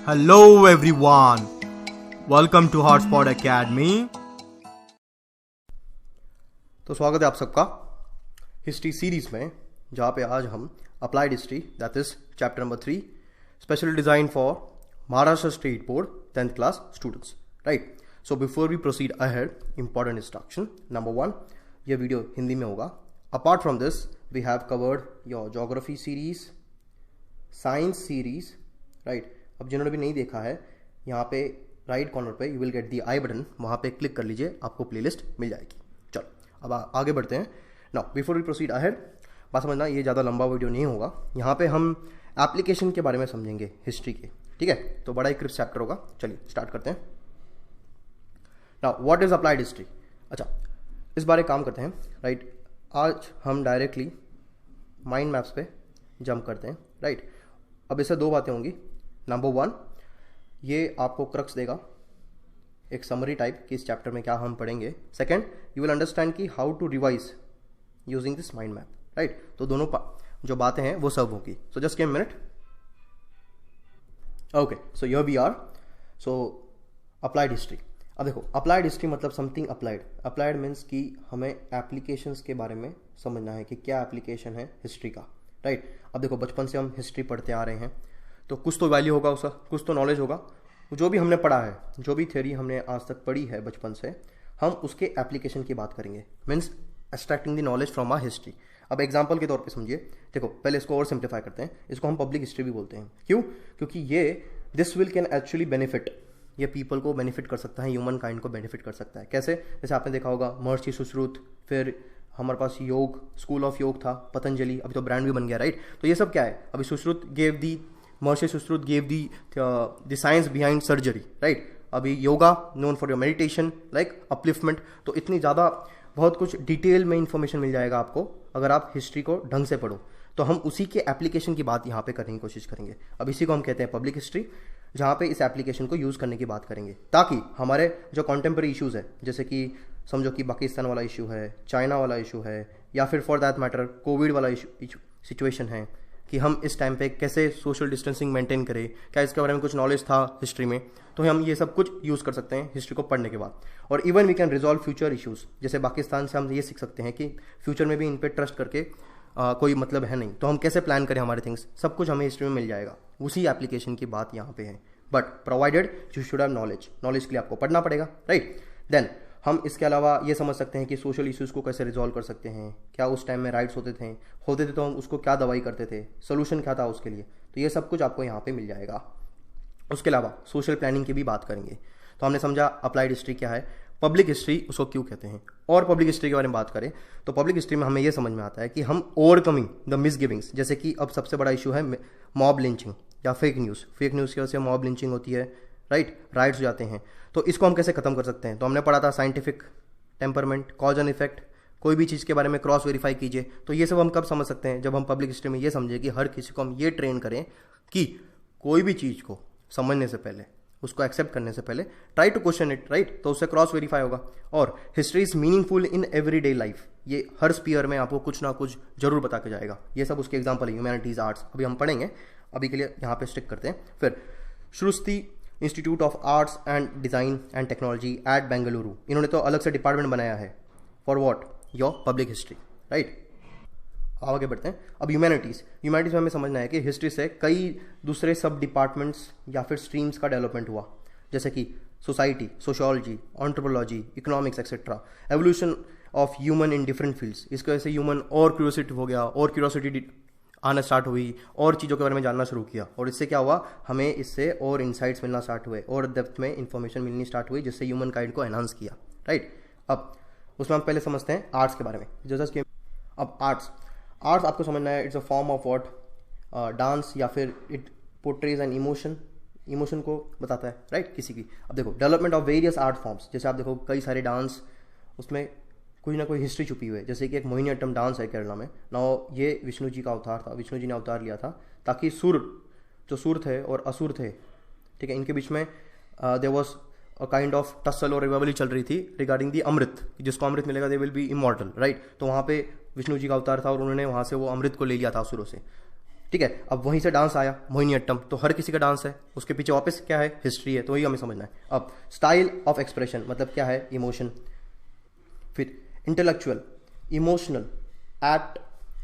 Hello everyone, welcome to Hotspot Academy। तो स्वागत है आप सबका हिस्ट्री सीरीज में, जहाँ पे आज हम applied history that is chapter number 3 specially design for Maharashtra state board 10th class students, right. So before we proceed ahead, important instruction number 1, ये वीडियो हिंदी में होगा। Apart from this we have covered your geography series, science series, right. अब जिन्होंने भी नहीं देखा है, यहाँ पे राइट कॉर्नर पे you will get the I button, वहाँ पे क्लिक कर लीजिए, आपको प्लेलिस्ट मिल जाएगी। चलो अब आगे बढ़ते हैं। Now before we proceed ahead, बात समझना, ये ज़्यादा लंबा वीडियो नहीं होगा। यहाँ पे हम एप्लीकेशन के बारे में समझेंगे हिस्ट्री के, ठीक है। तो बड़ा ही क्रिस्प चैप्टर होगा। चलिए स्टार्ट करते हैं। Now what is applied history. अच्छा, इस बारे काम करते हैं, राइट। आज हम डायरेक्टली माइंड मैप्स पे जंप करते हैं, राइट। अब इससे दो बातें होंगी। नंबर 1, ये आपको क्रक्स देगा, एक समरी टाइप कि इस चैप्टर में क्या हम पढ़ेंगे। सेकंड, यू विल अंडरस्टैंड कि how to revise using this mind map, right. तो दोनों जो बातें हैं वो सब होगी। So just give minute. Okay, so here we are. So applied history. अब देखो, अप्लाइड हिस्ट्री मतलब समथिंग अप्लाइड। अप्लाइड मीन्स कि हमें एप्लीकेशंस के बारे में समझना है कि क्या एप्लीकेशन है हिस्ट्री का, राइट। अब देखो, बचपन से हम हिस्ट्री पढ़ते आ रहे हैं, तो कुछ तो वैल्यू होगा उसका, कुछ तो नॉलेज होगा। जो भी हमने पढ़ा है, जो भी थ्योरी हमने आज तक पढ़ी है बचपन से, हम उसके एप्लीकेशन की बात करेंगे, means extracting the knowledge from our history. अब एग्जांपल के तौर पे समझिए। देखो, पहले इसको और सिंप्लीफाई करते हैं। इसको हम पब्लिक हिस्ट्री भी बोलते हैं। क्यों? क्योंकि ये this will can actually benefit, ये पीपल को बेनिफिट कर सकता है, ह्यूमन काइंड को बेनिफिट कर सकता है। कैसे? जैसे आपने देखा होगा महर्षि सुश्रुत, फिर हमारे पास योग, स्कूल ऑफ योग था, पतंजलि, अभी तो ब्रांड भी बन गया, राइट। तो ये सब क्या है? अभी Sushruta gave the, Maharishi Sushruta gave the science behind surgery, right. अभी yoga known for your meditation, like upliftment. तो इतनी ज़्यादा बहुत कुछ डिटेल में इंफॉर्मेशन मिल जाएगा आपको अगर आप हिस्ट्री को ढंग से पढ़ो। तो हम उसी के एप्लीकेशन की बात यहाँ पे करने की कोशिश करेंगे। अब इसी को हम कहते हैं पब्लिक हिस्ट्री, जहाँ पे इस एप्लीकेशन को यूज़ करने की बात करेंगे, ताकि हमारे जो कॉन्टेम्पररी इश्यूज़ है, जैसे कि समझो कि पाकिस्तान वाला इशू है, चाइना वाला इशू है, या फिर फॉर दैट मैटर कोविड वाला सिचुएशन है, कि हम इस टाइम पे कैसे सोशल डिस्टेंसिंग मेंटेन करें, क्या इसके बारे में कुछ नॉलेज था हिस्ट्री में, तो हम ये सब कुछ यूज़ कर सकते हैं हिस्ट्री को पढ़ने के बाद। और even we can resolve future issues. जैसे पाकिस्तान से हम ये सीख सकते हैं कि फ्यूचर में भी इन पे ट्रस्ट करके कोई मतलब है नहीं, तो हम कैसे प्लान करें हमारे थिंग्स, सब कुछ हमें हिस्ट्री में मिल जाएगा। उसी एप्लीकेशन की बात यहाँ पे है, but provided you should have knowledge. Knowledge के लिए आपको पढ़ना पड़ेगा, राइट। देन हम इसके अलावा ये समझ सकते हैं कि सोशल इश्यूज़ को कैसे रिजॉल्व कर सकते हैं, क्या उस टाइम में राइट्स होते थे तो हम उसको क्या दवाई करते थे, सोल्यूशन क्या था उसके लिए। तो ये सब कुछ आपको यहाँ पे मिल जाएगा। उसके अलावा सोशल प्लानिंग की भी बात करेंगे। तो हमने समझा अप्लाइड हिस्ट्री क्या है, पब्लिक हिस्ट्री उसको क्यों कहते हैं। और पब्लिक हिस्ट्री के बारे में बात करें तो पब्लिक हिस्ट्री में हमें यह समझ में आता है कि हम ओवरकमिंग द मिसगिविंग्स, जैसे कि अब सबसे बड़ा इशू है मॉब लिंचिंग या फेक न्यूज़। फेक न्यूज़ की वजह से मॉब लिंचिंग होती है, राइट, राइट्स हो जाते हैं। तो इसको हम कैसे खत्म कर सकते हैं। तो हमने पढ़ा था scientific temperament, cause and effect, कोई भी चीज़ के बारे में क्रॉस वेरीफाई कीजिए। तो ये सब हम कब समझ सकते हैं, जब हम पब्लिक हिस्ट्री में ये समझे कि हर किसी को हम ये ट्रेन करें कि कोई भी चीज़ को समझने से पहले, उसको एक्सेप्ट करने से पहले try to question it, right. तो उससे क्रॉस वेरीफाई होगा। और history is meaningful in everyday life, ये हर स्पीयर में आपको कुछ ना कुछ जरूर बता के जाएगा। ये सब उसके एग्जाम्पल है। ह्यूमैनिटीज, आर्ट्स अभी हम पढ़ेंगे, अभी के लिए यहाँ पे स्टिक करते हैं। फिर Shruti institute of arts and design and technology at Bengaluru, इन्होंने तो अलग से डिपार्टमेंट बनाया है for what, your public history, right. आगे बढ़ते हैं। अब ह्यूमैनिटीज़ में हमें समझना है कि हिस्ट्री से कई दूसरे सब डिपार्टमेंट्स या फिर स्ट्रीम्स का डेवलपमेंट हुआ, जैसे कि society, sociology, anthropology, economics etcetera, evolution of human in different fields. इसकी वजह से ह्यूमन और क्यूरियोसिटी हो गया, और क्यूरियोसिटी आना स्टार्ट हुई, और चीज़ों के बारे में जानना शुरू किया। और इससे क्या हुआ, हमें इससे और इंसाइट्स मिलना स्टार्ट हुए, और डेप्थ में इंफॉर्मेशन मिलनी स्टार्ट हुई, जिससे ह्यूमन काइंड को एनहांस किया, राइट। अब उसमें हम पहले समझते हैं आर्ट्स के बारे में। जैसा कि अब आर्ट्स आपको समझना है, it's a form of what, dance, या फिर इट पोर्ट्रेज एन इमोशन को बताता है, राइट, किसी की। अब देखो, development of various art forms, जैसे आप देखो कई सारे डांस, उसमें कोई ना कोई हिस्ट्री छुपी हुई है। जैसे कि एक मोहिनीअट्टम डांस है केरला में ना, ये विष्णु जी का अवतार था, विष्णु जी ने अवतार लिया था ताकि सुर थे और असुर थे, ठीक है, इनके बीच में there was a kind of tussle और रिवाइवल चल रही थी रिगार्डिंग दी अमृत, जिसको अमृत मिलेगा they will be immortal, right. तो वहाँ पे विष्णु जी का अवतार था और उन्होंने वहाँ से वो अमृत को ले लिया था असुरों से। ठीक है, अब वहीं से डांस आया मोहिनीअट्टम, तो हर किसी का डांस है, उसके पीछे वापस क्या है, हिस्ट्री है, तो वही हमें समझना है। अब स्टाइल ऑफ एक्सप्रेशन मतलब क्या है, इमोशन। फिर intellectual, emotional, at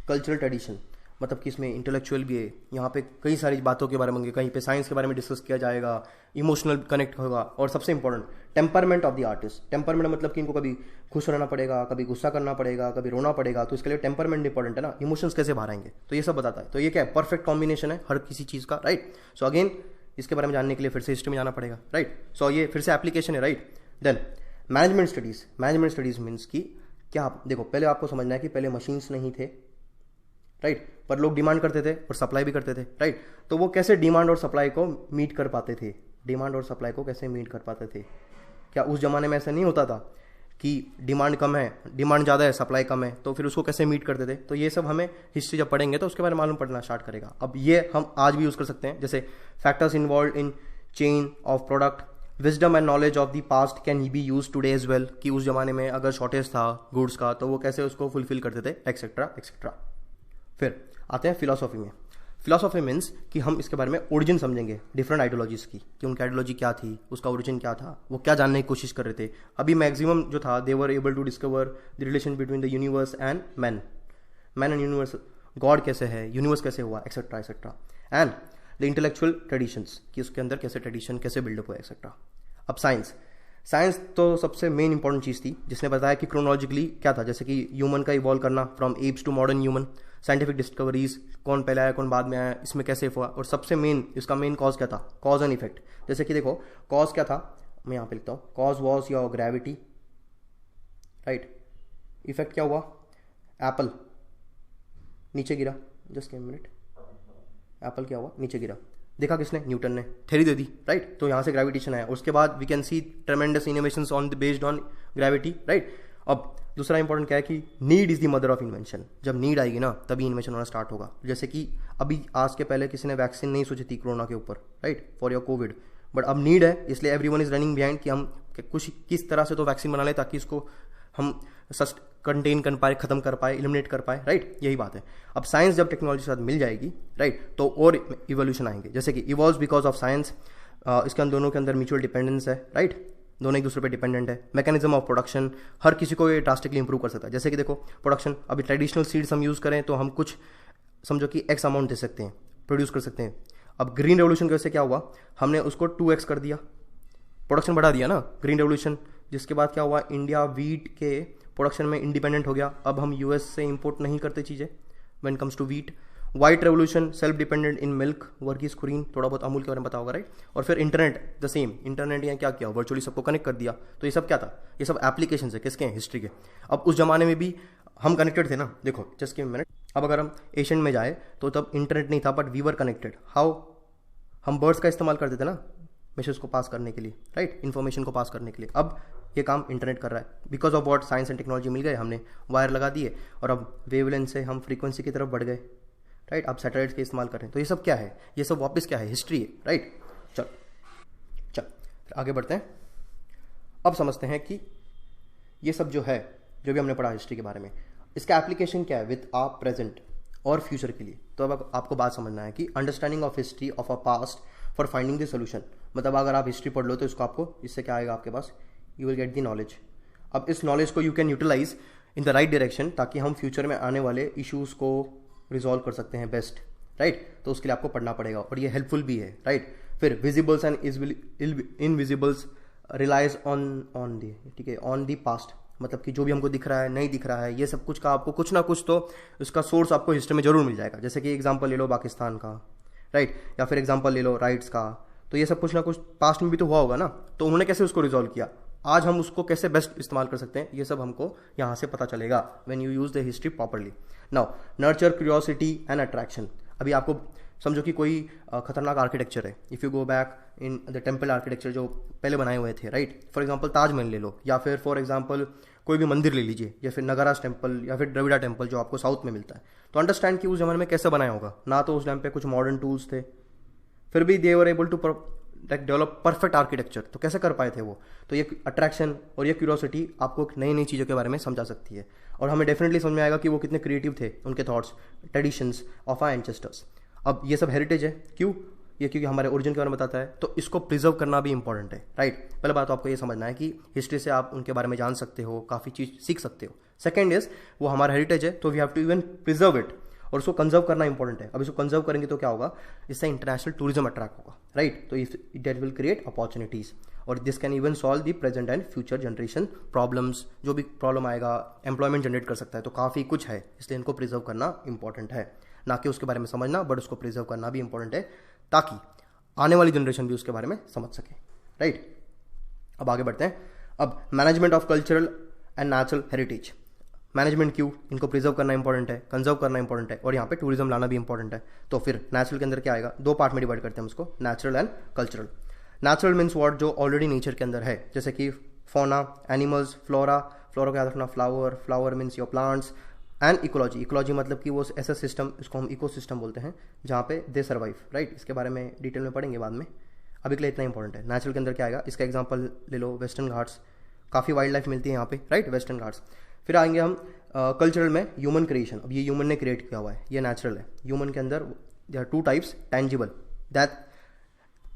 cultural tradition, मतलब कि इसमें इंटेलेक्चुअल भी है, यहाँ पे कई सारी बातों के बारे में होंगे, कहीं पे साइंस के बारे में डिस्कस किया जाएगा, इमोशनल कनेक्ट होगा, और सबसे important temperament of the artist. Temperament मतलब कि इनको कभी खुश रहना पड़ेगा, कभी गुस्सा करना पड़ेगा, कभी रोना पड़ेगा, तो इसके लिए टेम्परमेंट इंपॉर्टेंट है ना, इमोशंस कैसे बाहर आएंगे, तो ये सब बताता है। तो ये क्या है, परफेक्ट कॉम्बिनेशन है हर किसी चीज़ का, राइट। सो अगेन इसके बारे में जानने के लिए फिर से हिस्ट्री में जाना पड़ेगा, राइट। सो ये फिर से एप्लीकेशन है, right. Then management studies, management studies means की क्या, देखो पहले आपको समझना है कि पहले मशीन्स नहीं थे, राइट, पर लोग डिमांड करते थे और सप्लाई भी करते थे, राइट। तो वो कैसे डिमांड और सप्लाई को मीट कर पाते थे, डिमांड और सप्लाई को कैसे मीट कर पाते थे। क्या उस जमाने में ऐसा नहीं होता था कि डिमांड कम है, डिमांड ज़्यादा है, सप्लाई कम है, तो फिर उसको कैसे मीट करते थे। तो ये सब हमें हिस्ट्री जब पढ़ेंगे तो उसके बारे में मालूम पड़ना स्टार्ट करेगा। अब ये हम आज भी यूज़ कर सकते हैं, जैसे factors involve in chain of product, wisdom and knowledge of the past can be use today as well, कि उस जमाने में अगर शॉर्टेज था गुड्स का तो वो कैसे उसको फुलफिल करते थे, एक्सेट्रा एक्सेट्रा। फिर आते हैं फिलॉसफी में। फिलॉसफी मीन्स कि हम इसके बारे में ओरिजिन समझेंगे डिफरेंट आइडियोलॉजीज की, कि उनकी आइडियोलॉजी क्या थी, उसका ओरिजिन क्या था, वो क्या जानने की कोशिश कर रहे थे। अभी मैक्सिमम जो था, they were able to discover the relation between the universe and man, man and universe, god कैसे है, यूनिवर्स कैसे हुआ, etcetera etcetera. And the intellectual traditions, कि उसके अंदर कैसे ट्रेडिशन कैसे बिल्डअप हुआ, एक्सेट्रा। अब साइंस, साइंस तो सबसे मेन इंपॉर्टेंट चीज़ थी, जिसने बताया कि क्रोनोलॉजिकली क्या था, जैसे कि ह्यूमन का इवॉल्व करना from apes to modern human, scientific discoveries, कौन पहले आया कौन बाद में आया, इसमें कैसे हुआ, और सबसे मेन इसका मेन कॉज क्या था, कॉज एंड इफेक्ट। जैसे कि देखो कॉज क्या था, मैं यहाँ पे लिखता हूँ, cause was your gravity, right. Effect क्या हुआ, एप्पल नीचे गिरा, जस्ट ए मिनट, एप्पल क्या हुआ, नीचे गिरा, देखा किसने, न्यूटन ने, थ्योरी दे दी, राइट। तो यहाँ से ग्रेविटेशन आया, उसके बाद we can see tremendous innovations on based on gravity, right. अब दूसरा इंपॉर्टेंट क्या है कि need is the mother of invention, जब नीड आएगी ना तभी इन्वेंशन होना स्टार्ट होगा। जैसे कि अभी आज के पहले किसी ने वैक्सीन नहीं सोची थी कोरोना के ऊपर, right, for your Covid, but अब नीड है, इसलिए एवरीवन इज रनिंग बिहाइंड कि हम कुछ किस तरह से तो वैक्सीन बना ले ताकि इसको हम कंटेन कर पाए, खत्म कर पाए, इलिमिनेट कर पाए, राइट, यही बात है। अब साइंस जब टेक्नोलॉजी के साथ मिल जाएगी, राइट, तो और इवोल्यूशन आएंगे, जैसे कि इवॉल्व बिकॉज ऑफ साइंस, इसके दोनों के अंदर म्यूचुअल डिपेंडेंस है, राइट, दोनों एक दूसरे पे डिपेंडेंट है। मैकेनिज्म ऑफ प्रोडक्शन, हर किसी को ये ड्रास्टिकली इंप्रूव कर सकता है। जैसे कि देखो प्रोडक्शन, अभी ट्रेडिशनल सीड्स हम यूज़ करें तो हम कुछ समझो कि एक्स अमाउंट दे सकते हैं, प्रोड्यूस कर सकते हैं। अब ग्रीन रेवोल्यूशन की वजह से क्या हुआ, हमने उसको 2x कर दिया, प्रोडक्शन बढ़ा दिया ना, ग्रीन रेवोल्यूशन, जिसके बाद क्या हुआ, इंडिया वीट के प्रोडक्शन में इंडिपेंडेंट हो गया, अब हम यूएस से इंपोर्ट नहीं करते चीज़ें when comes to wheat. White revolution, self dependent in milk, Verghese Kurien, थोड़ा बहुत अमूल के बारे में पता होगा, राइट। और फिर इंटरनेट, द सेम, इंटरनेट यहाँ क्या किया, वर्चुअली सबको कनेक्ट कर दिया। तो ये सब क्या था, ये सब एप्लीकेशन है, किसके हैं, हिस्ट्री के। अब उस जमाने में भी हम कनेक्टेड थे ना, देखो जस्ट गिव मिनट, अब अगर हम एशियन में जाए तो तब इंटरनेट नहीं था, but we were connected. How, हम बर्ड्स का इस्तेमाल करते थे ना मैसेज को पास करने के लिए, राइट, इन्फॉर्मेशन को पास करने के लिए। अब ये काम इंटरनेट कर रहा है, because of what, science and technology मिल गए, हमने वायर लगा दिए और अब वेवलेंथ से हम फ्रीक्वेंसी की तरफ बढ़ गए, राइट। अब सैटेलाइट के इस्तेमाल कर रहे हैं। तो ये सब क्या है, ये सब वापस क्या है, हिस्ट्री है, राइट। चल आगे बढ़ते हैं। अब समझते हैं कि ये सब जो है, जो भी हमने पढ़ा हिस्ट्री के बारे में, इसका एप्लीकेशन क्या है विद आ प्रेजेंट और फ्यूचर के लिए। तो अब आपको बात समझना है कि understanding of history of a past for finding the solution, मतलब अगर आप हिस्ट्री पढ़ लो तो इसको आपको, इससे क्या आएगा आपके पास, you will get the knowledge. अब इस नॉलेज को you can utilise in the right direction, ताकि हम फ्यूचर में आने वाले इश्यूज को रिजॉल्व कर सकते हैं बेस्ट, राइट। तो उसके लिए आपको पढ़ना पड़ेगा और ये हेल्पफुल भी है, राइट। फिर visibles and invisibles relies on the, ठीक है, ऑन दी पास्ट, मतलब कि जो भी हमको दिख रहा है नहीं दिख रहा है, ये सब कुछ का आपको कुछ ना कुछ तो उसका सोर्स आपको हिस्ट्री में जरूर मिल जाएगा। जैसे कि एग्जांपल ले लो पाकिस्तान का, राइट, या फिर एग्जांपल ले लो राइट्स का, तो ये सब कुछ ना कुछ पास्ट में भी तो हुआ होगा ना, तो उन्होंने कैसे उसको रिजॉल्व किया, आज हम उसको कैसे बेस्ट इस्तेमाल कर सकते हैं, ये सब हमको यहाँ से पता चलेगा when you use the history properly. Now nurture curiosity and attraction. अभी आपको समझो कि कोई खतरनाक आर्किटेक्चर है, if you go back in the temple architecture जो पहले बनाए हुए थे, राइट, फॉर एग्जांपल ताजमहल ले लो, या फिर फॉर एग्जांपल कोई भी मंदिर ले लीजिए, या फिर नगराज टेम्पल, या फिर द्रविड़ा टेम्पल जो आपको साउथ में मिलता है, तो अंडरस्टैंड कि उस जमाने में कैसे बनाया होगा ना, तो उस टाइम पे कुछ मॉडर्न टूल्स थे, फिर भी they were able to develop perfect architecture. तो कैसे कर पाए थे वो, तो ये अट्रैक्शन और ये क्यूरियोसिटी आपको नई नई चीज़ों के बारे में समझा सकती है, और हमें डेफिनेटली समझ में आएगा कि वो कितने क्रिएटिव थे, उनके thoughts, traditions of our ancestors. अब ये सब हेरिटेज है, क्यों? ये क्योंकि हमारे ओरिजिन के बारे में बताता है, तो इसको प्रिजर्व करना भी इंपॉर्टेंट है, राइट। पहले बात तो आपको ये समझना है कि हिस्ट्री से आप उनके बारे में जान सकते हो, काफ़ी चीज़ सीख सकते हो। सेकेंड इज वो हमारा हेरिटेज है, तो we have to even preserve it, और उसको कंजर्व करना इंपॉर्टेंट है। अब इसको कंजर्व करेंगे तो क्या होगा, इससे इंटरनेशनल टूरिज्म अट्रैक्ट होगा, राइट। तो इट विल क्रिएट अपॉर्चुनिटीज, और this can even solve the present and future generation problems. जो भी प्रॉब्लम आएगा, एम्प्लॉयमेंट जनरेट कर सकता है, तो काफ़ी कुछ है, इसलिए इनको प्रिजर्व करना इंपॉर्टेंट है। ना कि उसके बारे में समझना, बट उसको प्रिजर्व करना भी इंपॉर्टेंट है, ताकि आने वाली जनरेशन भी उसके बारे में समझ सके, राइट। अब आगे बढ़ते हैं। अब management of cultural and natural heritage. Management क्यों? इनको प्रिजर्व करना इंपॉर्टेंट है, कंजर्व करना इंपॉर्टेंट है, और यहाँ पे टूरिज्म लाना भी इंपॉर्टेंट है। तो फिर नेचुरल के अंदर क्या आएगा, दो पार्ट में डिवाइड करते हैं उसको, natural and cultural. Natural means what, जो ऑलरेडी नेचर के अंदर है, जैसे कि फौना, एनिमल्स, फ्लोरा, फ्लोरा का याद रखना, flower, flower means your plants, and ecology. Ecology मतलब कि वो ऐसा सिस्टम, इसको हम इकोसिस्टम बोलते हैं, जहाँ पे दे सर्वाइव, राइट। इसके बारे में डिटेल में पढ़ेंगे बाद में, अभी के लिए इतना इंपॉर्टेंट है। नेचुरल के अंदर क्या आएगा, इसका एग्जांपल ले लो, वेस्टर्न घाट्स, काफ़ी वाइल्ड लाइफ मिलती है यहाँ पे, राइट, वेस्टर्न घाट्स। फिर आएंगे हम कल्चरल में, ह्यूमन क्रिएशन। अब ये ह्यूमन ने क्रिएट किया हुआ है, ये नेचुरल है। ह्यूमन के अंदर there are two types, tangible, that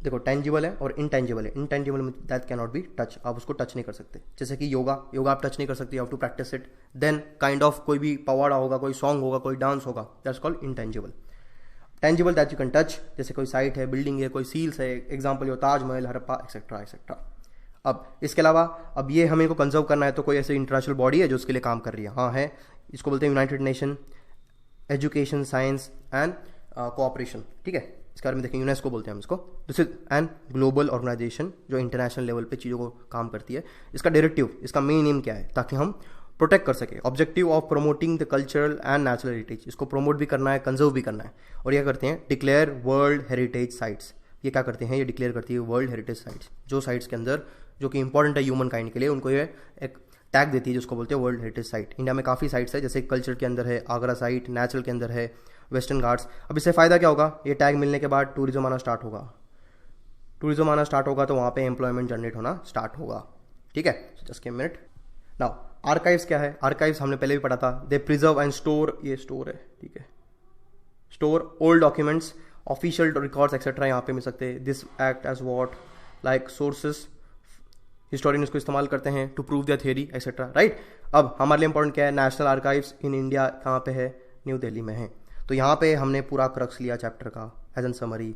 देखो टेंजिबल है और इनटेंजिबल है। इनटेंजिबल में that can not be touch, आप उसको टच नहीं कर सकते। जैसे कि योगा आप टच नहीं कर सकते, you have to practise it. Then kind of कोई भी पवाड़ा होगा, कोई सॉन्ग होगा, कोई डांस होगा, that's called intangible. Tangible that you can touch, जैसे कोई साइट है, बिल्डिंग है, कोई सील्स है, एग्जाम्पल यो ताजमहल, हड़प्पा, एक्सेट्रा एक्सेट्रा। अब इसके अलावा अब ये हमें को कंजर्व करना है, तो कोई ऐसी इंटरनेशनल बॉडी है जो उसके लिए काम कर रही है? हाँ है, इसको बोलते हैं United Nation education science and cooperation, ठीक है। इसके बारे में देखें, यूनेस्को बोलते हैं हम इसको। This is an global organisation जो इंटरनेशनल लेवल पे चीज़ों को काम करती है। इसका डायरेक्टिव, इसका मेन एम क्या है, ताकि हम प्रोटेक्ट कर सके। Objective of promoting the cultural and natural heritage, इसको प्रमोट भी करना है, कंजर्व भी करना है। और यह करते हैं डिक्लेयर वर्ल्ड हेरिटेज साइट्स। ये क्या करते हैं, ये डिक्लेयर करती है वर्ल्ड हेरिटेज साइट्स, जो साइट्स के अंदर जो कि इंपॉर्टेंट है ह्यूमन काइंड के लिए, उनको ये एक टैग देती है, जिसको बोलते हैं वर्ल्ड हेरिटेज साइट। इंडिया में काफ़ी साइट्स है, जैसे कल्चर के अंदर है आगरा साइट, नेचुरल के अंदर है वेस्टर्न घाट्स। अब इससे फ़ायदा क्या होगा, ये टैग मिलने के बाद टूरिज्म आना स्टार्ट होगा। टूरिज्म आना स्टार्ट होगा तो वहाँ पे एम्प्लॉयमेंट जनरेट होना स्टार्ट होगा, ठीक है। Just a minute. Now archives क्या है, आर्काइव्स हमने पहले भी पढ़ा था। दे प्रिजर्व एंड स्टोर, ये स्टोर है, ठीक है, store old documents, official records etcetera यहाँ पे मिल सकते हैं। This act as what, like sources, historian इसको इस्तेमाल करते हैं to prove their theory etcetera, right. अब हमारे लिए इंपॉर्टेंट क्या है, नेशनल आर्काइव्स इन इंडिया कहाँ पे है, न्यू दिल्ली में है। तो यहाँ पे हमने पूरा क्रक्स लिया चैप्टर का एज एन समरी,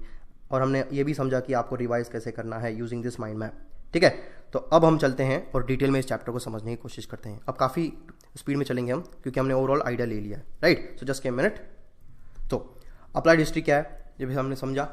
और हमने ये भी समझा कि आपको रिवाइज कैसे करना है यूजिंग दिस माइंड मैप, ठीक है। तो अब हम चलते हैं और डिटेल में इस चैप्टर को समझने की कोशिश करते हैं। अब काफ़ी स्पीड में चलेंगे हम, क्योंकि हमने ओवरऑल आइडिया ले लिया है, right. So just a minute. तो अप्लाइड हिस्ट्री क्या है, ये भी हमने समझा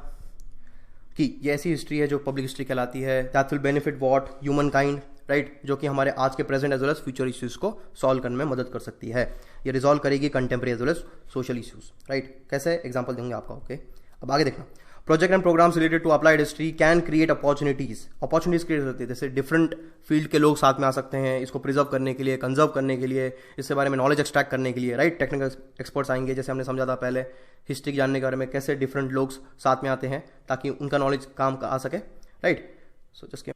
कि ये ऐसी हिस्ट्री है जो पब्लिक हिस्ट्री कहलाती है, that will benefit what human kind, right, जो कि हमारे आज के present as well as future issues को सॉल्व करने में मदद कर सकती है। ये रिजॉल्व करेगी contemporary as well as social issues, right. कैसे, एग्जांपल देंगे आपका, ओके। अब आगे देखना, project and programmes related to applied history can create opportunities create होती है। जैसे डिफरेंट फील्ड के लोग साथ में आ सकते हैं इसको प्रिजर्व करने के लिए, कंजर्व करने के लिए, इसके बारे में नॉलेज एक्सट्रैक्ट करने के लिए, राइट। टेक्निकल एक्सपर्ट्स आएंगे, जैसे हमने समझा था पहले हिस्ट्री जानने के बारे में, कैसे डिफरेंट लोग साथ में आते हैं ताकि उनका नॉलेज काम आ सके, राइट। सो जस्ट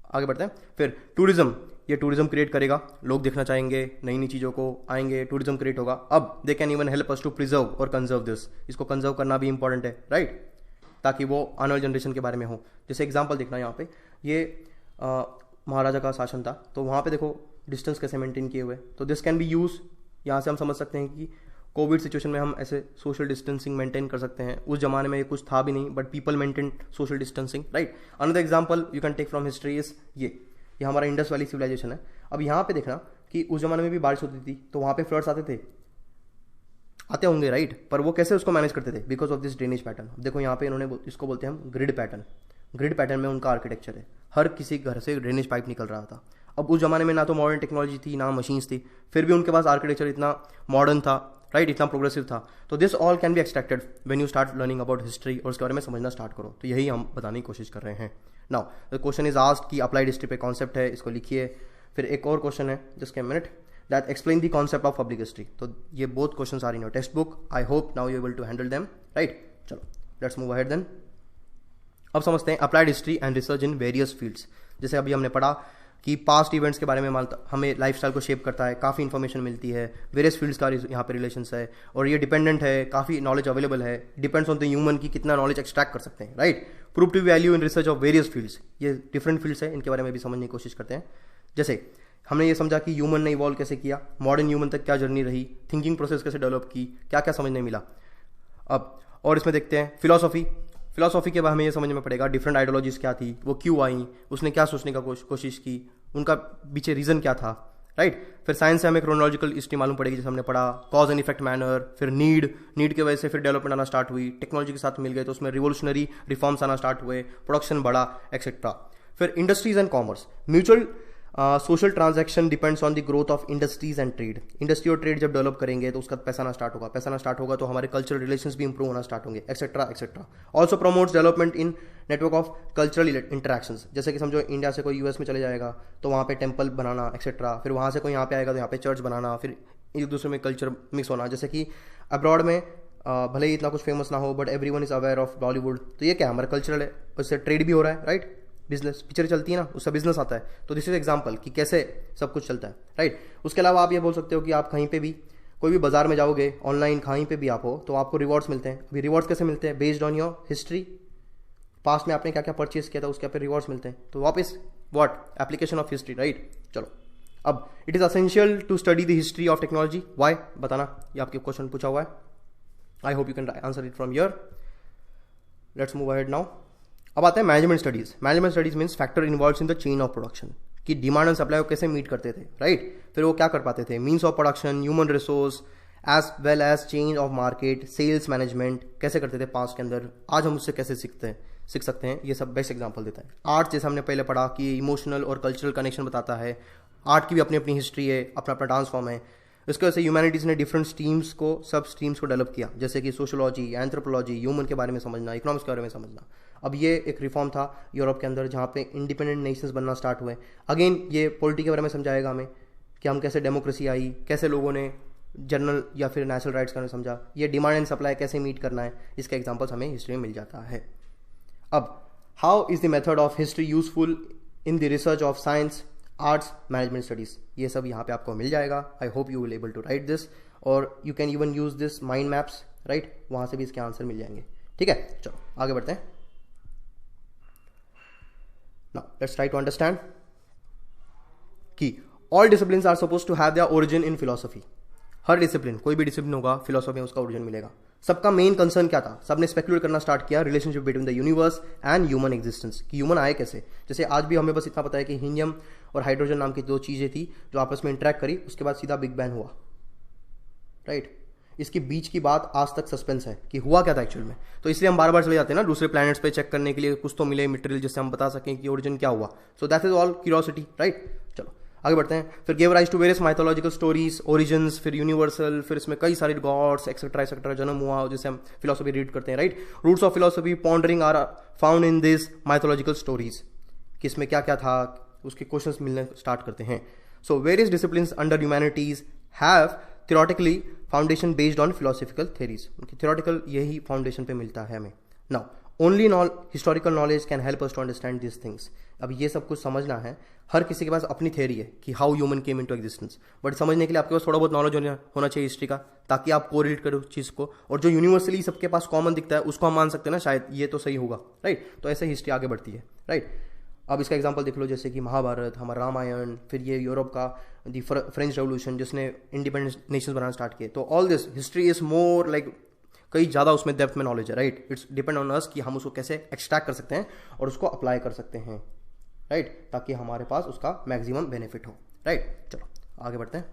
आगे बढ़ते हैं। फिर टूरिज्म, ये टूरिज्म क्रिएट करेगा, लोग देखना चाहेंगे, नई नई चीज़ों को आएंगे, टूरिज्म क्रिएट होगा। अब they can even help us to preserve और कंजर्व दिस, इसको कंजर्व करना भी इंपॉर्टेंट है, राइट, ताकि वो आने वाली जनरेशन के बारे में हो। जैसे एग्जांपल देखना यहाँ पे, ये महाराजा का शासन था, तो वहाँ पे देखो डिस्टेंस कैसे मेंटेन किए हुए, तो दिस कैन बी यूज। यहाँ से हम समझ सकते हैं कि कोविड सिचुएशन में हम ऐसे सोशल डिस्टेंसिंग मेंटेन कर सकते हैं। उस जमाने में ये कुछ था भी नहीं, but people maintain social distancing, right. Another example you can take from history is ये हमारा इंडस वैली सिविलाइजेशन है। अब यहाँ पे देखना कि उस जमाने में भी बारिश होती थी, तो वहाँ पे फ्लड्स आते होंगे, राइट, पर वो कैसे उसको मैनेज करते थे, because of this drainage pattern. देखो यहाँ पे इन्होंने, इसको बोलते हैं हम ग्रिड पैटर्न। ग्रिड पैटर्न में उनका आर्किटेक्चर है, हर किसी घर से ड्रेनेज पाइप निकल रहा था। अब उस जमाने में ना तो मॉडर्न टेक्नोलॉजी थी, ना मशीन्स थी, फिर भी उनके पास आर्किटेक्चर इतना मॉडर्न था, राइट, इतना प्रोग्रेसिव था। तो this all can be extracted when you start learning about history, और उसके बारे में समझना स्टार्ट करो। तो यही हम बताने की कोशिश कर रहे हैं। Now the question is asked कि अप्लाइड हिस्ट्री पे कॉन्सेप्ट है, इसको लिखिए। फिर एक और क्वेश्चन है, just a minute, that explain the concept of public history. तो ये both question are in your textbook, I hope now you able to handle them, right. चलो लेट्स मूव अहेड देन। अब समझते हैं applied history and research in various fields. जैसे अभी हमने पढ़ा कि पास्ट इवेंट्स के बारे में हमें लाइफस्टाइल को शेप करता है, काफ़ी इन्फॉर्मेशन मिलती है, वेरियस फील्ड्स का यहाँ पे रिलेशंस है, और ये डिपेंडेंट है, काफ़ी नॉलेज अवेलेबल है, डिपेंड्स ऑन द ह्यूमन की कितना नॉलेज एक्सट्रैक्ट कर सकते हैं, right. Prove to value in research of various fields, ये डिफरेंट फील्ड्स है, इनके बारे में भी समझने की कोशिश करते हैं। जैसे हमने ये समझा कि ह्यूमन ने इवॉल्व कैसे किया, मॉडर्न ह्यूमन तक क्या जर्नी रही, थिंकिंग प्रोसेस कैसे डेवलप की, क्या क्या समझने मिला। अब और इसमें देखते हैं फिलॉसफी के बाद हमें ये समझ में पड़ेगा डिफरेंट आइडियोलॉजीज क्या थी, वो क्यों आई, उसने क्या सोचने का कोशिश की, उनका पीछे रीजन क्या था, राइट। फिर साइंस से हमें क्रोनोलॉजिकल हिस्ट्री मालूम पड़ेगी, जैसे हमने पढ़ा कॉज एंड इफेक्ट मैनर, फिर नीड की वजह से फिर डेवलपमेंट आना स्टार्ट हुई, टेक्नोलॉजी के साथ मिल गए तो उसमें रिवोल्यूशनरी रिफॉर्म्स आना स्टार्ट हुए, प्रोडक्शन बढ़ा, एक्सेट्रा। फिर industries and commerce, mutual social transaction depends on the growth of industries and trade. Industry और ट्रेड जब डेवलप करेंगे तो उसका पैसा ना स्टार्ट होगा तो हमारे कल्चरल रिलेशंस भी इंप्रूव होना स्टार्ट होंगे, etcetera etcetera. Also promotes development in network of cultural interactions, जैसे कि समझो इंडिया से कोई यूएस में चले जाएगा तो वहाँ पे टेम्पल बनाना, एक्सेट्रा। फिर वहाँ से कोई यहाँ पे आएगा तो यहाँ पे चर्च बनाना, फिर एक दूसरे में कल्चर मिक्स होना। जैसे कि अब्रॉड में भले ही इतना कुछ फेमस ना हो but everyone is aware of Bollywood, तो ये क्या हमारा कल्चरल है, उससे ट्रेड भी हो रहा है, राइट। बिजनेस पिक्चर चलती है ना, उसका बिजनेस आता है, तो दिस इज एग्जांपल कि कैसे सब कुछ चलता है, राइट। उसके अलावा आप ये बोल सकते हो कि आप कहीं पे भी कोई भी बाजार में जाओगे, ऑनलाइन कहीं पे भी आप हो तो आपको रिवॉर्ड्स मिलते हैं। अभी रिवॉर्ड्स कैसे मिलते हैं? Based on your history, past में आपने क्या क्या परचेज किया था उसके पे रिवॉर्ड्स मिलते हैं। तो वापस what application of history, right. चलो अब it is essential to study the history of technology, why बताना, ये आपके क्वेश्चन पूछा हुआ है। I hope you can answer it from your. Let's move ahead now. अब आते हैं management studies. Management studies means factor involves in the chain of production, कि डिमांड एंड सप्लाई को कैसे मीट करते थे, राइट। फिर वो क्या कर पाते थे, means of production, human resource as well as change of market, sales management कैसे करते थे पास्ट के अंदर, आज हम उससे कैसे सीख सकते हैं, ये सब बेस्ट एग्जाम्पल देता है। आर्ट जैसे हमने पहले पढ़ा कि इमोशनल और कल्चरल कनेक्शन बताता है, आर्ट की भी अपनी अपनी हिस्ट्री है, अपना अपना डांस फॉर्म है। इसकी वजह से ह्यूमैनिटीज़ ने डिफरेंट सब स्ट्रीम्स को डेवलप किया, जैसे कि सोशोलॉजी, एंथ्रोपोलॉजी, ह्यूमन के बारे में समझना, इकोनॉमिक्स के बारे में समझना। अब ये एक रिफॉर्म था यूरोप के अंदर जहाँ पे इंडिपेंडेंट नेशंस बनना स्टार्ट हुए। अगेन ये पॉलिटी के बारे में समझाएगा हमें कि हम कैसे डेमोक्रेसी आई, कैसे लोगों ने जनरल या फिर नेशनल राइट्स का समझा, ये डिमांड एंड सप्लाई कैसे मीट करना है, इसके एग्जाम्पल्स हमें हिस्ट्री में मिल जाता है। अब how is the method of history useful in the research of science, arts, management studies, ये सब यहाँ पे आपको मिल जाएगा। I hope you will able to write this, और you can even use this mind maps, right, वहाँ से भी इसके आंसर मिल जाएंगे। ठीक है, चलो आगे बढ़ते हैं। Now let's try to understand कि all disciplines are supposed to have their origin in philosophy। Her discipline, कोई भी डिसिप्लिन होगा फिलोसफी में उसका ओरिजिन मिलेगा। सबका मेन कंसर्न क्या था, सबने स्पेकुलेट करना स्टार्ट किया relationship between the universe and human existence, कि ह्यूमन आए कैसे। जैसे आज भी हमें बस इतना पता है कि हीलियम और हाइड्रोजन नाम की दो चीजें थी जो आपस में इंटरेक्ट करी, उसके बाद सीधा बिग बैंग हुआ, राइट। इसके बीच की बात आज तक सस्पेंस है कि हुआ क्या था एक्चुअल में, तो इसलिए हम बार बार चले जाते हैं ना दूसरे प्लैनेट्स पे चेक करने के लिए, कुछ तो मिले मटेरियल जिससे हम बता सकें कि ओरिजिन क्या हुआ। So that is all curiosity, right. चलो आगे बढ़ते हैं। फिर give rise to various mythological stories, origins, फिर यूनिवर्सल, फिर इसमें कई सारे गॉड्स एक्सेट्रा एक्सेट्रा जन्म हुआ जिससे हम फिलोसफी रीड करते हैं, right. Roots of philosophy pondering are found in this mythological stories, कि इसमें क्या क्या था उसके क्वेश्चंस मिलने स्टार्ट करते हैं। So various disciplines under humanities have theoretically foundation based on philosophical theories, उनकी theoretical यही foundation पे मिलता है हमें। now only historical knowledge can help us to understand these things। अब ये सब कुछ समझना है, हर किसी के पास अपनी थ्योरी है कि how human came into existence, but समझने के लिए आपके पास थोड़ा बहुत नॉलेज होना चाहिए हिस्ट्री का, ताकि आप कोरिलेट करो चीज़ को, और जो यूनिवर्सली सबके पास कॉमन दिखता है उसको हम मान सकते हैं ना शायद ये तो सही होगा, राइट। तो ऐसे हिस्ट्री आगे बढ़ती है, राइट। अब इसका एग्जांपल देख लो, जैसे कि महाभारत, हमारा रामायण, फिर ये यूरोप का दी फ्रेंच रेवोल्यूशन जिसने इंडिपेंडेंट नेशंस बनाना स्टार्ट किए। तो all this history is more like कई ज़्यादा उसमें डेप्थ में नॉलेज है, right. It's depend on us कि हम उसको कैसे एक्सट्रैक्ट कर सकते हैं और उसको अप्लाई कर सकते हैं, राइट, ताकि हमारे पास उसका मैक्सिमम बेनिफिट हो, राइट। चलो आगे बढ़ते हैं।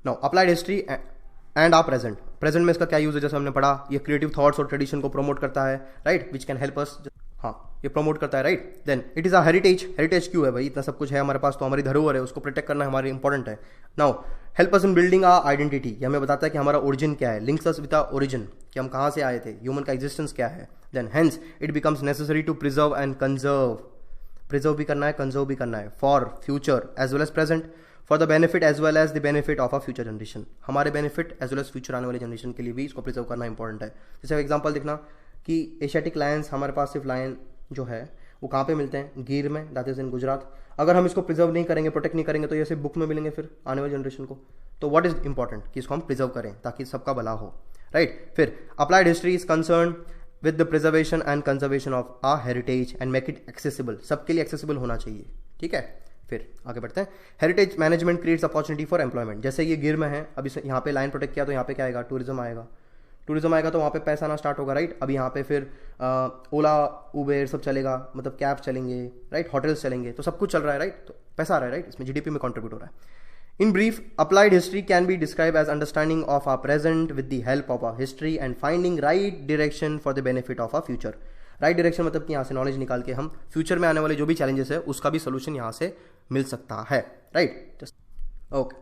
Now applied history and our present में इसका क्या यूज है, जैसे हमने पढ़ा, ये क्रिएटिव थॉट्स और ट्रेडिशन को प्रमोट करता है, right, which can help us, हाँ ये प्रमोट करता है, right. Then it is a heritage क्यों है भाई, इतना सब कुछ है हमारे पास तो हमारी धरोहर है, उसको प्रोटेक्ट करना हमारी इंपॉर्टेंट है। Now help us in building our identity, ये हमें बताता है कि हमारा ओरिजिन क्या है, links us with our origin, कि हम कहाँ से आए थे, ह्यूमन का एग्जिस्टेंस क्या है। Then hence it becomes necessary to preserve and conserve, preserve भी करना है, कंजर्व भी करना है, for future as well as present, for the benefit as well as the benefit of a future generation, हमारे benefit as well as future आने वाले generation के लिए भी इसको प्रिजर्व करना इंपॉर्टेंट है। जैसे एग्जाम्पल देखना कि एशियाटिक लायंस, हमारे पास सिर्फ लायन जो है वो कहाँ पे मिलते हैं? गिर में, दैट इज इन गुजरात। अगर हम इसको प्रिजर्व नहीं करेंगे, प्रोटेक्ट नहीं करेंगे, तो ये सिर्फ बुक में मिलेंगे फिर आने वाली जनरेशन को। तो व्हाट इज इंपॉर्टेंट कि इसको हम प्रिजर्व करें ताकि सबका भला हो, राइट। फिर applied history is concern with the preservation and conservation of a heritage and make it accessible, सबके लिए एक्सेसिबल होना चाहिए, ठीक है। फिर आगे बढ़ते हैं। Heritage management creates opportunity for employment. जैसे ये गिर में है, अब इस यहाँ पे लाइन प्रोटेक्ट किया तो यहाँ पे क्या आएगा? टूरिज्म आएगा। टूरिज्म आएगा तो वहाँ पे पैसा आना स्टार्ट होगा, राइट। अभी यहाँ पे फिर ओला, उबेर सब चलेगा, मतलब कैब चलेंगे, राइट, होटल्स चलेंगे, तो सब कुछ चल रहा है, राइट। तो पैसा आ रहा है, राइट, इसमें जीडीपी में कंट्रीब्यूट हो रहा है। In brief, applied history can be described as understanding of our present with the help of our history and finding right direction for the benefit of our future. Right direction मतलब कि यहाँ से knowledge निकाल के हम future में आने वाले जो भी चैलेंजेस है उसका भी सोल्यूशन यहाँ से मिल सकता है, राइट। ओके,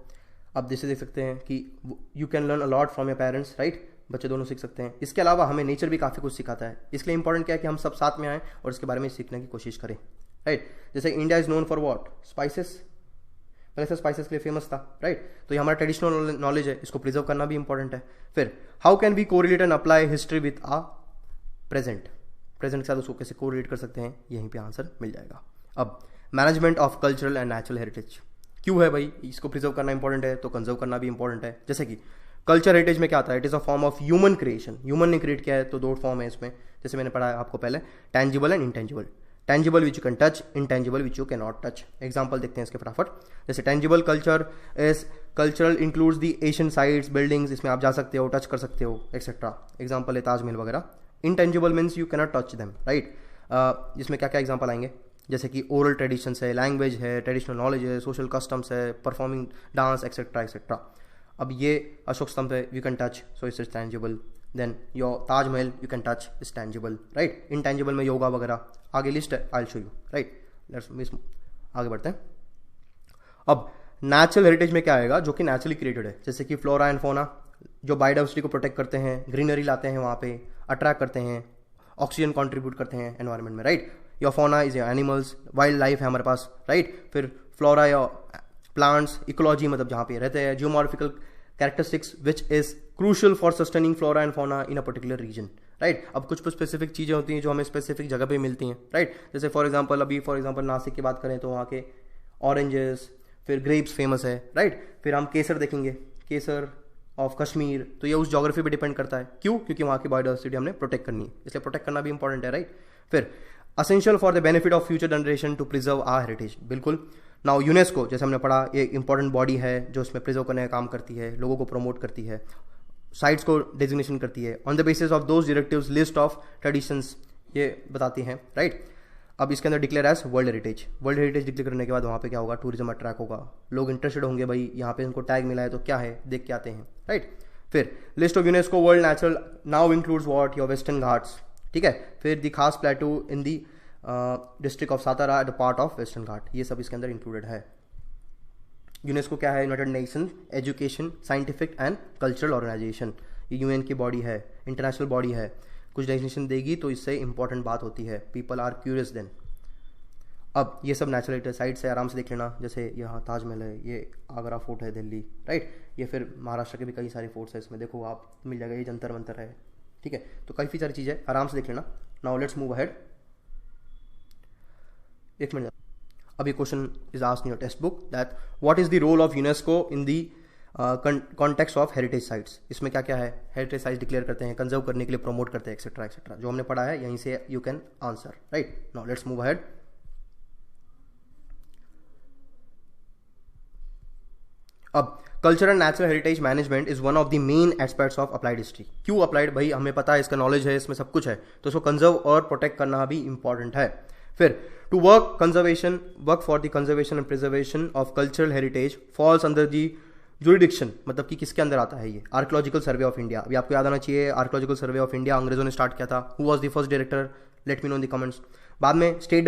अब जैसे देख सकते हैं कि you can learn a lot from your parents, right. बच्चे दोनों सीख सकते हैं। इसके अलावा हमें नेचर भी काफ़ी कुछ सिखाता है, इसलिए इंपॉर्टेंट क्या है कि हम सब साथ में आएँ और इसके बारे में सीखने की कोशिश करें, राइट। जैसे India is known for what? Spices. पहले से स्पाइसेस के लिए फेमस था, राइट। तो ये हमारा ट्रेडिशनल नॉलेज है, इसको प्रिजर्व करना भी इंपॉर्टेंट है। फिर how can we correlate and apply history with a present? Present के साथ उसको कैसे कोरिलेट कर सकते हैं, यहीं पे आंसर मिल जाएगा। अब management of cultural and natural heritage क्यों है भाई? इसको प्रिजर्व करना इंपॉर्टेंट है तो कंजर्व करना भी इंपॉर्टेंट है। जैसे कि कल्चर हेरिटेज में क्या आता है? It is a form of human creation. Human ने क्रिएट किया है, तो दो फॉर्म है इसमें, जैसे मैंने पढ़ा है आपको पहले, tangible and intangible. Tangible which you can touch, intangible which you can not touch. Example देखते हैं इसके फटाफट। जैसे tangible culture is cultural includes the Asian sites, buildings, इसमें आप जा सकते हो, टच कर सकते हो, एक्सेट्रा। एग्जाम्पल है ताजमहल वगैरह। Intangible means you cannot touch them, right. इसमें क्या क्या एग्जाम्पल आएंगे? जैसे कि ओरल ट्रेडिशंस है, लैंग्वेज है, ट्रेडिशनल नॉलेज है, सोशल कस्टम्स है, परफॉर्मिंग डांस, एक्सेट्रा एक्सेट्रा। अब ये अशोक स्तंभ है, you can touch, so it's tangible. Then your Taj Mahal you can touch, is tangible, right. Intangible में योगा वगैरह, आगे लिस्ट है, I show you, right. Let's miss, आगे बढ़ते हैं। अब नेचुरल हेरिटेज में क्या आएगा? जो कि नेचुरली क्रिएटेड है, जैसे कि फ्लोरा एंड फोना, जो बायोडाइवर्सिटी को प्रोटेक्ट करते हैं, ग्रीनरी लाते हैं वहाँ पे, अट्रैक्ट करते हैं, ऑक्सीजन कंट्रीब्यूट करते हैं एनवायरनमेंट में, right. Your fauna is your animals, wildlife है हमारे पास, राइट। फिर फ्लोरा या प्लांट्स, इकोलॉजी मतलब जहाँ पे रहते हैं, geomorphical characteristics which is crucial for sustaining flora and fauna in a particular region, right. अब कुछ स्पेसिफिक चीज़ें होती हैं जो हमें स्पेसिफिक जगह पे मिलती हैं, राइट। जैसे फॉर एग्जांपल नासिक की बात करें तो वहाँ के ऑरेंजेस, फिर ग्रेप्स फेमस है, राइट। फिर हम केसर देखेंगे, केसर ऑफ कश्मीर, तो ये उस जोग्राफी पे डिपेंड करता है। क्यों? क्योंकि वहाँ की बायोडाइवर्सिटी हमने प्रोटेक्ट करनी है, इसलिए प्रोटेक्ट करना भी इंपॉर्टेंट है, राइट। फिर essential for the benefit of future generation to preserve our heritage, बिल्कुल। नाउ यूनेस्को, जैसे हमने पढ़ा, ये इंपॉर्टेंट बॉडी है जो इसमें प्रिजर्व करने का काम करती है, लोगों को प्रमोट करती है, साइट्स को डेजिग्नेशन करती है, on the basis of those directives list of traditions ये बताती हैं, राइट। अब इसके अंदर declare as world heritage. World heritage declare करने के बाद वहाँ पे क्या होगा? टूरिज्म अट्रैक्ट होगा, लोग इंटरेस्टेड होंगे, भाई यहाँ पे इनको टैग मिला है तो क्या है, देख के आते हैं, राइट। फिर list of UNESCO world natural now includes what? Your western Ghats, ठीक है। फिर the Kaas plateau in the district of Satara at the part of western Ghat, ये सब इसके अंदर इंक्लूडेड है। यूनेस्को क्या है? United Nation education, scientific and cultural organisation. ये यूएन की बॉडी है, इंटरनेशनल बॉडी है, कुछ डेफिनेशन देगी तो इससे इंपॉर्टेंट बात होती है, पीपल आर क्यूरियस देन। अब ये सब नेचुरल साइट्स है, आराम से देख लेना। जैसे यहाँ ताजमहल है, ये आगरा फोर्ट है दिल्ली, राइट। ये फिर महाराष्ट्र के भी कई सारे फोर्ट्स है, इसमें देखो आप मिल जाएगा, ये जंतर मंतर है, ठीक है। तो काफ़ी सारी चीज़ें आराम से देख लेना। Now let's move ahead. एक मिनट, अभी question is asked in your textbook that what is the role of UNESCO in the context of heritage sites. इसमें क्या क्या है? हेरिटेज साइट्स डिक्लेयर करते हैं, कंजर्व करने के लिए प्रमोट करते हैं, एक्सेट्रा एक्सेट्रा। जो हमने पढ़ा है यहीं से you can answer, right. Now let's move ahead. अब culture and natural heritage management is one of the main aspects of applied history. क्यों अप्लाइड? भाई हमें पता है, इसका नॉलेज है, इसमें सब कुछ है, तो इसको कंजर्व और प्रोटेक्ट करना भी इंपॉर्टेंट है। फिर to work for the conservation and preservation of cultural heritage falls under the jurisdiction, मतलब कि किसके अंदर आता है ये? Archaeological survey of India. अभी आपको याद आना चाहिए, आर्कियोलॉजिकल सर्वे ऑफ इंडिया अंग्रेजों ने स्टार्ट किया था। Who was the first director? Late me know in the comments. बाद में स्टेट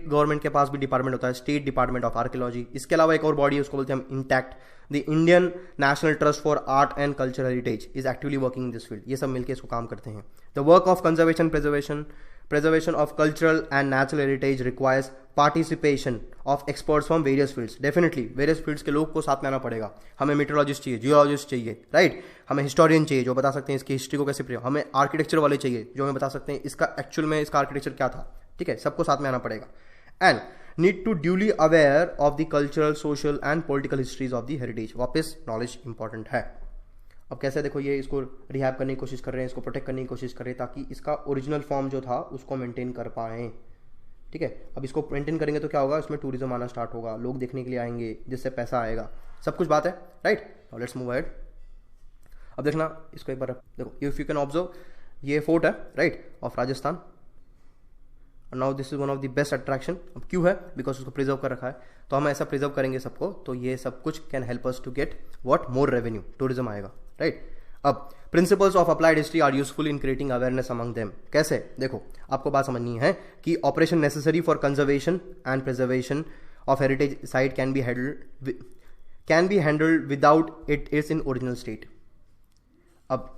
गवर्नमेंट के पास भी डिपार्टमेंट होता है, स्टेट डिपार्टमेंट ऑफ आर्कियोलॉजी। इसके अलावा एक और बॉडी है, उसको बोलते हैं हम intact. The Indian national trust for art and cultural heritage is actively working in this field. ये सब मिलकर इसको काम करते हैं। The work of conservation preservation of cultural and natural heritage requires participation of experts from various fields. Definitely various fields के लोग को साथ में आना पड़ेगा। हमें meteorologist चाहिए, geologist चाहिए, राइट। हमें historian चाहिए जो बता सकते हैं इसकी हिस्ट्री को कैसे प्रिय। हमें आर्किटेक्चर वाले चाहिए जो हमें बता सकते हैं इसका एक्चुअल में इसका आर्किटेक्चर क्या था, ठीक है, सबको साथ में आना पड़ेगा। And need to duly aware of the cultural, social and political histories of the heritage. वापस नॉलेज इंपॉर्टेंट है। अब कैसे देखो, ये इसको रिहैब करने की कोशिश कर रहे हैं, इसको प्रोटेक्ट करने की कोशिश कर रहे हैं ताकि इसका ओरिजिनल फॉर्म जो था उसको मेंटेन कर पाएँ। ठीक है, अब इसको मेंटेन करेंगे तो क्या होगा, इसमें टूरिज्म आना स्टार्ट होगा, लोग देखने के लिए आएंगे, जिससे पैसा आएगा, सब कुछ बात है, right. Now let's move ahead. अब देखना इसको एक बार देखो, इफ यू कैन ऑब्जर्व, ये फोर्ट है right of Rajasthan. Now this is one of the best attraction. अब क्यों है, बिकॉज उसको प्रिजर्व कर रखा है, तो हम ऐसा प्रिजर्व करेंगे सबको, तो ये सब कुछ can help us to get what, more revenue, tourism आएगा, राइट। अब principles of applied history are useful in creating awareness among them. कैसे, देखो आपको बात समझनी है कि operation necessary for conservation and preservation of heritage site can be handled without it is in original state. अब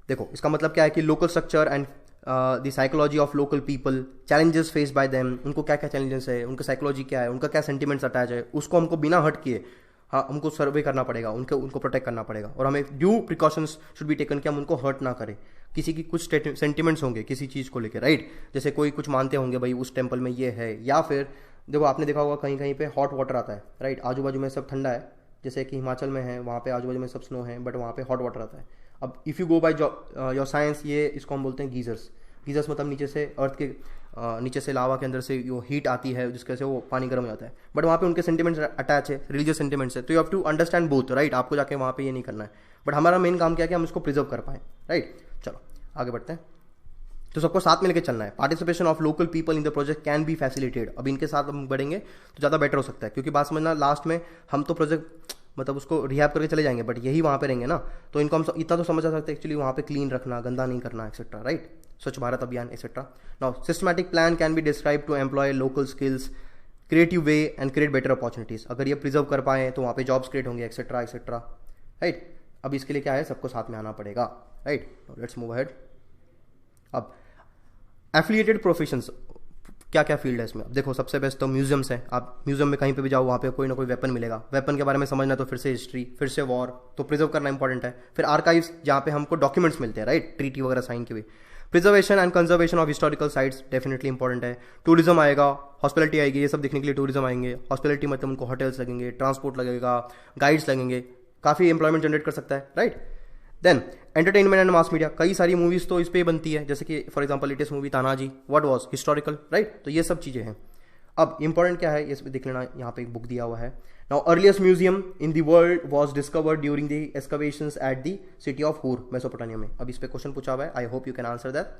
देखो इसका मतलब क्या है कि local structure and the psychology of local people, challenges face bye them, उनको क्या क्या चैलेंजेस है, उनका साइकोलॉजी क्या है, उनका क्या सेंटिमेंट्स अटैच है, उसको हमको बिना हट किए हमको सर्वे करना पड़ेगा, उनको प्रोटेक्ट करना पड़ेगा, और हमें due precautions should be taken कि हम उनको हर्ट ना करें। किसी की कुछ सेंटिमेंट्स होंगे किसी चीज़ को लेकर, राइट, जैसे कोई कुछ मानते होंगे भाई उस टेम्पल में ये है, या फिर देखो आपने देखा होगा कहीं कहीं पे हॉट वाटर आता है, राइट, आजू बाजू में सब ठंडा है, जैसे कि हिमाचल में है, वहाँ पे आजू बाजू में सब स्नो है, बट वहाँ पे हॉट वाटर आता है। अब if you go by your science, ये इसको हम बोलते हैं गीजर्स। गीजर्स मतलब नीचे से अर्थ के नीचे से लावा के अंदर से जो हीट आती है जिसके से वो पानी गर्म हो जाता है, बट वहाँ पे उनके सेंटिमेंट्स अटैच है, रिलीजियस सेंटिमेंट्स है, तो you have to understand both, right. आपको जाके वहाँ पे ये नहीं करना है, बट हमारा मेन काम क्या है कि हम इसको प्रिजर्व कर पाएँ, राइट। चलो आगे बढ़ते हैं, तो सबको साथ में लेके चलना है। Participation of local people in the project can be facilitated. अब इनके साथ हम बढ़ेंगे तो ज़्यादा बेटर हो सकता है, क्योंकि बात समझना, लास्ट में हम तो प्रोजेक्ट मतलब उसको रिहैब करके चले जाएंगे, बट यही वहाँ पे रहेंगे ना, तो इनको हम इतना तो समझ आ सकते हैं एक्चुअली वहाँ पे क्लीन रखना, गंदा नहीं करना, etcetera, right, Swachh Bharat Abhiyan etcetera. Now systematic plan can be describe to employ local skills, creative way and create better opportunities. अगर ये प्रिजर्व कर पाएँ तो वहाँ पे जॉब्स क्रिएट होंगे, एक्सेट्रा एक्सेट्रा, राइट। अब इसके लिए क्या है, सबको साथ में आना पड़ेगा, राइट। Let's move ahead. अब एफिलिएटेड प्रोफेशंस, क्या क्या फील्ड है इसमें। अब देखो सबसे बेस्ट तो म्यूजियम्स है। आप म्यूजियम में कहीं पे भी जाओ, वहाँ पे कोई ना कोई वेपन मिलेगा, वेपन के बारे में समझना तो फिर से हिस्ट्री, फिर से वॉर, तो प्रिजर्व करना इंपॉर्टेंट है। फिर आर्काइव्स, जहाँ पे हमको डॉक्यूमेंट्स मिलते हैं, राइट, ट्रीटी वगैरह साइन के भी। Preservation and conservation of historical sites definitely important है। टूरिज्म आएगा, हॉस्पिटलिटी आएगी, ये सब देखने के लिए टूरिज्म आएंगे। हॉस्पिटलिटी मतलब उनको होटल्स लगेंगे, ट्रांसपोर्ट लगेगा, गाइड्स लगेंगे, काफ़ी एम्प्लॉयमेंट जनरेट कर सकता है, right. Then entertainment and mass media, कई सारी मूवीज तो इस पे बनती है, जैसे कि for example latest movie Tanaji, what was historical, right, तो ये सब चीज़ें हैं। अब इंपॉर्टेंट क्या है, ये देख लेना, यहाँ पे एक बुक दिया हुआ है। Now earliest museum in the world was discovered during the excavations at the city of हूर, मेसोपोटामिया में। अब इस पे क्वेश्चन पूछा हुआ है, I hope you can answer that.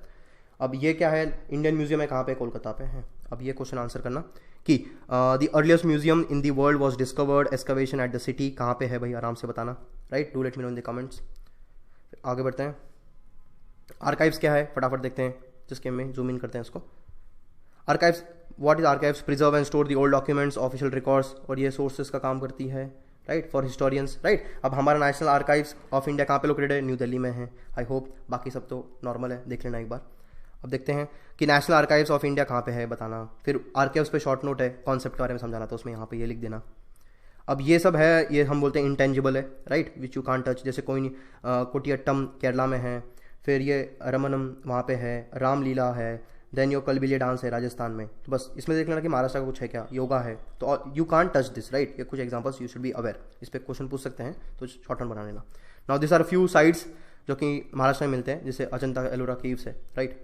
अब ये क्या है, इंडियन म्यूजियम है, कहाँ पे, कोलकाता पे है। अब ये क्वेश्चन आंसर करना कि the earliest museum in the world was discovered excavation at the city, कहाँ पे है भाई, आराम से बताना, right, do let me know in the comments. आगे बढ़ते हैं। आर्काइव्स क्या है, फटाफट देखते हैं, जिसके में जूम इन करते हैं इसको। Archives, what is archives, preserve and store the old documents, official records, और ये सोर्सेज का काम करती है, राइट, फॉर हिस्टोरियंस, राइट। अब हमारा नेशनल आर्काइव्स ऑफ इंडिया कहाँ पे लोकेटेड है, न्यू दिल्ली में है, आई होप, बाकी सब तो नॉर्मल है, देख लेना एक बार। अब देखते हैं कि नेशनल आर्काइव्स ऑफ इंडिया कहाँ पे है, बताना। फिर आर्काइव्स पे शॉर्ट नोट है, कॉन्सेप्ट के बारे में समझाना, तो उसमें यहाँ पे ये लिख देना। अब ये सब है, ये हम बोलते हैं इंटेंजिबल है, right, which you can't touch, जैसे कोई कोटियट्टम केरला में है, फिर ये रमनम वहाँ पे है, रामलीला है, देन यो कलबिलिया डांस है राजस्थान में। तो बस इसमें देख लेना कि महाराष्ट्र का कुछ है क्या, योगा है, तो you can't touch this, right. ये कुछ examples you should be aware, इस पर क्वेश्चन पूछ सकते हैं, तो शॉर्ट टर्म बना लेना। Now this are few sites जो कि महाराष्ट्र में मिलते हैं, जैसे अजंता एलोरा केव्स है, राइट।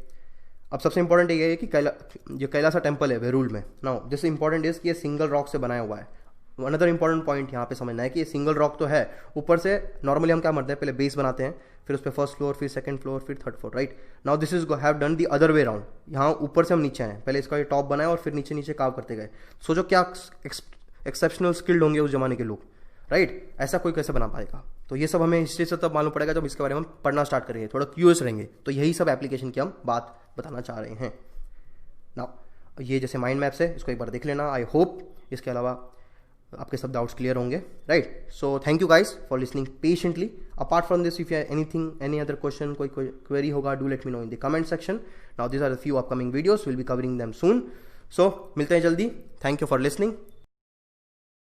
अब सबसे इंपॉर्टेंट ये है कि जो कैलासा टेम्पल है वेरूल में, नाउ दिस इंपॉर्टेंट इज कि ये सिंगल रॉक से बनाया हुआ है। अनदर इंपॉर्टेंट पॉइंट यहाँ पे समझना है कि ये सिंगल रॉक तो है, ऊपर से नॉर्मली हम क्या करते हैं, पहले बेस बनाते हैं, फिर उस पर फर्स्ट फ्लोर, फिर सेकंड फ्लोर, फिर third floor, right. Now this is have done the other way round, यहाँ ऊपर से हम नीचे आए, पहले इसका ये टॉप बनाया और फिर नीचे नीचे काव करते गए। सोचो क्या एक्सेप्शनल स्किल्ड होंगे उस जमाने के लोग, राइट, ऐसा कोई कैसे बना पाएगा। तो ये सब हमें हिस्ट्री से तब मालूम पड़ेगा जब इसके बारे में हम पढ़ना स्टार्ट करेंगे, थोड़ा क्यूरियस रहेंगे, तो यही सब एप्लीकेशन की हम बात बताना चाह रहे हैं। नाउ ये जैसे माइंड मैप्स है, इसको एक बार देख लेना, आई होप इसके अलावा आपके सब डाउट्स क्लियर होंगे, right. So thank you guys for listening patiently. Apart from this, if you have anything, any other question, कोई क्वेरी होगा, do let me know in the comment section. Now this are the few upcoming videos, will be covering them soon. So मिलते हैं जल्दी, thank you for listening.